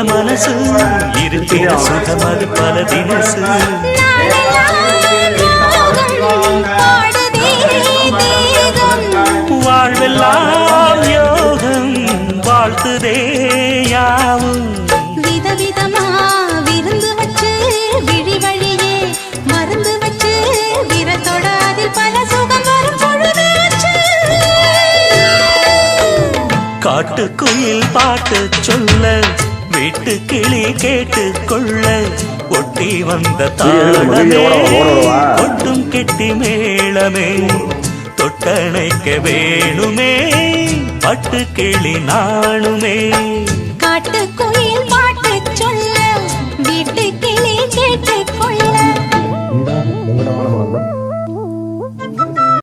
மனசு இருக்கிற சுகம் அது பல தினசு வாழ்வெல்லாம் யோகம் வாழ்த்துதே யாவும் விதவிதமா விருந்து வச்சு விழி வழியே மருந்து வச்சு விரத்தோட அதில் பல சுகம் வரும் பொழுதாச்சு. காட்டுக்குயில் பாட்டு சொல்ல வீட்டு கிளி கேட்டு கொள்ள ஒட்டி வந்த தாளமே ஒட்டும் கெட்டி மேளமே தொட்டணைக்க வேணுமே பட்டு கிளி நாணுமே. காட்டு